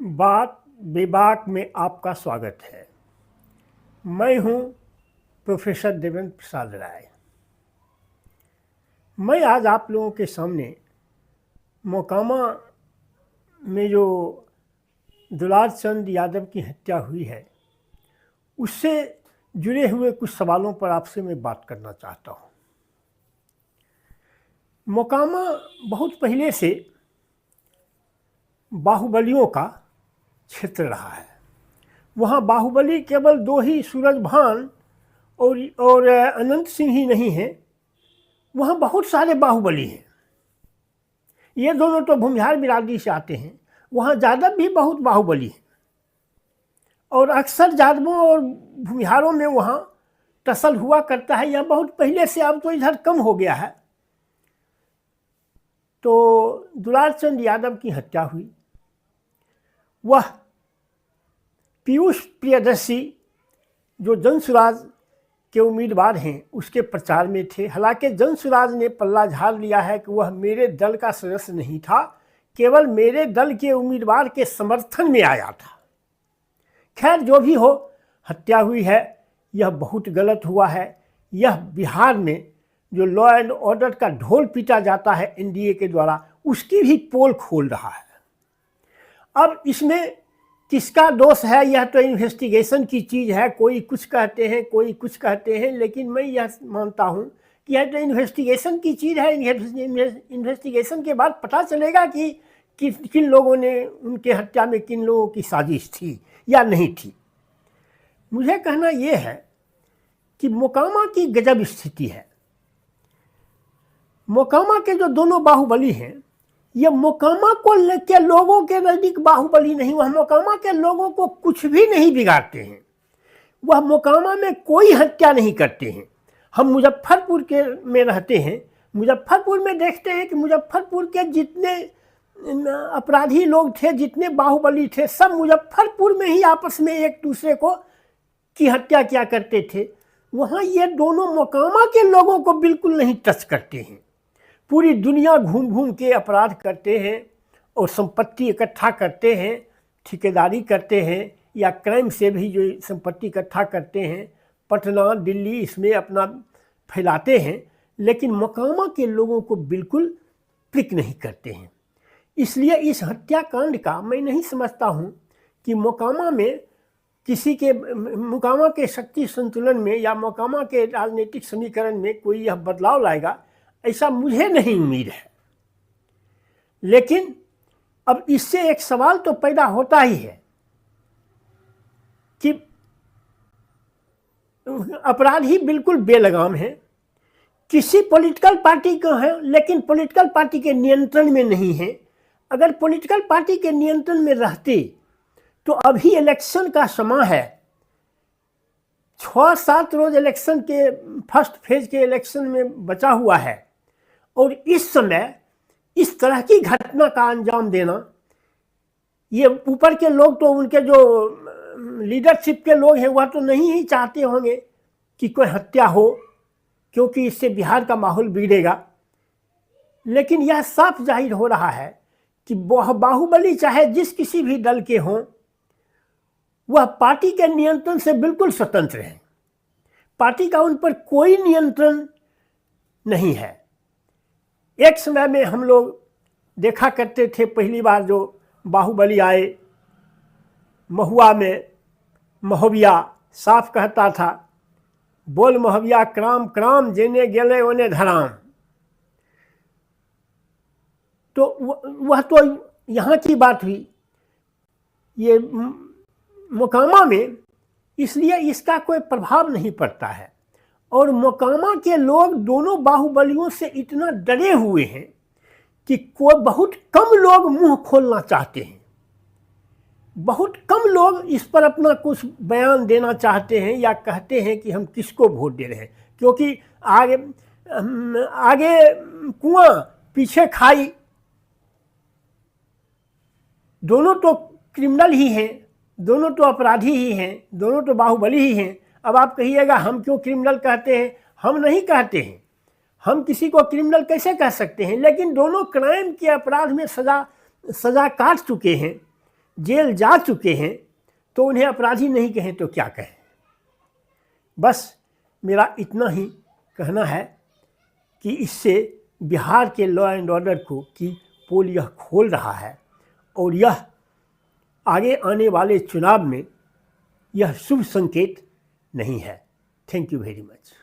बात बेबाक में आपका स्वागत है। मैं हूं प्रोफेसर देवेंद्र प्रसाद राय। मैं आज आप लोगों के सामने मोकामा में जो दुलार चंद यादव की हत्या हुई है उससे जुड़े हुए कुछ सवालों पर आपसे मैं बात करना चाहता हूं। मोकामा बहुत पहले से बाहुबलियों का क्षेत्र रहा है। वहाँ बाहुबली केवल दो ही, सूरजभान और अनंत सिंह ही नहीं हैं, वहाँ बहुत सारे बाहुबली हैं। ये दोनों तो भूमिहार बिरादरी से आते हैं। वहाँ यादव भी बहुत बाहुबली हैं और अक्सर यादवों और भूमिहारों में वहाँ टसल हुआ करता है। यह बहुत पहले से, अब तो इधर कम हो गया है। तो दुलार चंद यादव की हत्या हुई। वह पीयूष प्रियदर्शी जो जनसुराज के उम्मीदवार हैं उसके प्रचार में थे। हालांकि जनसुराज ने पल्ला झाड़ लिया है कि वह मेरे दल का सदस्य नहीं था, केवल मेरे दल के उम्मीदवार के समर्थन में आया था। खैर, जो भी हो, हत्या हुई है, यह बहुत गलत हुआ है। यह बिहार में जो लॉ एंड ऑर्डर का ढोल पीटा जाता है एनडीए के द्वारा, उसकी भी पोल खोल रहा है। अब इसमें किसका दोष है, यह तो इन्वेस्टिगेशन की चीज़ है। कोई कुछ कहते हैं, कोई कुछ कहते हैं, लेकिन मैं यह मानता हूँ कि यह तो इन्वेस्टिगेशन की चीज़ है। इन्वेस्टिगेशन के बाद पता चलेगा कि किन लोगों ने, उनके हत्या में किन लोगों की साजिश थी या नहीं थी। मुझे कहना यह है कि मोकामा की गजब स्थिति है। मोकामा के जो दोनों बाहुबली हैं, ये मोकामा को लेकर लोगों के नज़दीक बाहुबली नहीं, वह मोकामा के लोगों को कुछ भी नहीं बिगाड़ते हैं। वह मोकामा में कोई हत्या नहीं करते हैं। हम मुजफ्फरपुर के में रहते हैं। मुजफ्फरपुर में देखते हैं कि मुजफ्फरपुर के जितने अपराधी लोग थे, जितने बाहुबली थे, सब मुजफ्फरपुर में ही आपस में एक दूसरे को की हत्या किया करते थे। वहाँ ये दोनों मोकामा के लोगों को बिल्कुल नहीं टच करते हैं। पूरी दुनिया घूम घूम के अपराध करते हैं और संपत्ति इकट्ठा करते हैं, ठेकेदारी करते हैं या क्राइम से भी जो संपत्ति इकट्ठा करते हैं, पटना दिल्ली इसमें अपना फैलाते हैं, लेकिन मोकामा के लोगों को बिल्कुल पिक नहीं करते हैं। इसलिए इस हत्याकांड का मैं नहीं समझता हूँ कि मोकामा में मोकामा के शक्ति संतुलन में या मोकामा के राजनीतिक समीकरण में कोई यह बदलाव लाएगा, ऐसा मुझे नहीं उम्मीद है। लेकिन अब इससे एक सवाल तो पैदा होता ही है कि अपराधी बिल्कुल बेलगाम है, किसी पॉलिटिकल पार्टी का है, लेकिन पॉलिटिकल पार्टी के नियंत्रण में नहीं है। अगर पॉलिटिकल पार्टी के नियंत्रण में रहते तो अभी इलेक्शन का समय है, 6-7 रोज इलेक्शन के फर्स्ट फेज के इलेक्शन में बचा हुआ है, और इस समय इस तरह की घटना का अंजाम देना, ये ऊपर के लोग तो, उनके जो लीडरशिप के लोग हैं, वह तो नहीं ही चाहते होंगे कि कोई हत्या हो, क्योंकि इससे बिहार का माहौल बिगड़ेगा। लेकिन यह साफ जाहिर हो रहा है कि बाहुबली चाहे जिस किसी भी दल के हों, वह पार्टी के नियंत्रण से बिल्कुल स्वतंत्र हैं। पार्टी का उन पर कोई नियंत्रण नहीं है। एक समय में हम लोग देखा करते थे, पहली बार जो बाहुबली आए महुआ में, महोबिया साफ कहता था, बोल महोबिया क्राम क्राम, जेने गेले ओने धराम। तो वह तो यहाँ की बात हुई। ये मोकामा में इसलिए इसका कोई प्रभाव नहीं पड़ता है, और मोकामा के लोग दोनों बाहुबलियों से इतना डरे हुए हैं कि कोई बहुत कम लोग मुंह खोलना चाहते हैं। बहुत कम लोग इस पर अपना कुछ बयान देना चाहते हैं या कहते हैं कि हम किसको वोट दे रहे हैं, क्योंकि आगे कुआं पीछे खाई, दोनों तो क्रिमिनल ही हैं, दोनों तो अपराधी ही हैं, दोनों तो बाहुबली ही हैं। अब आप कहिएगा हम क्यों क्रिमिनल कहते हैं? हम नहीं कहते हैं। हम किसी को क्रिमिनल कैसे कह सकते हैं? लेकिन दोनों क्राइम के अपराध में सजा काट चुके हैं। जेल जा चुके हैं तो उन्हें अपराधी नहीं कहें तो क्या कहें। बस मेरा इतना ही कहना है कि इससे बिहार के लॉ एंड ऑर्डर को की पोल यह खोल रहा है और यह आगे आने वाले चुनाव में यह शुभ संकेत नहीं है। Thank you very much.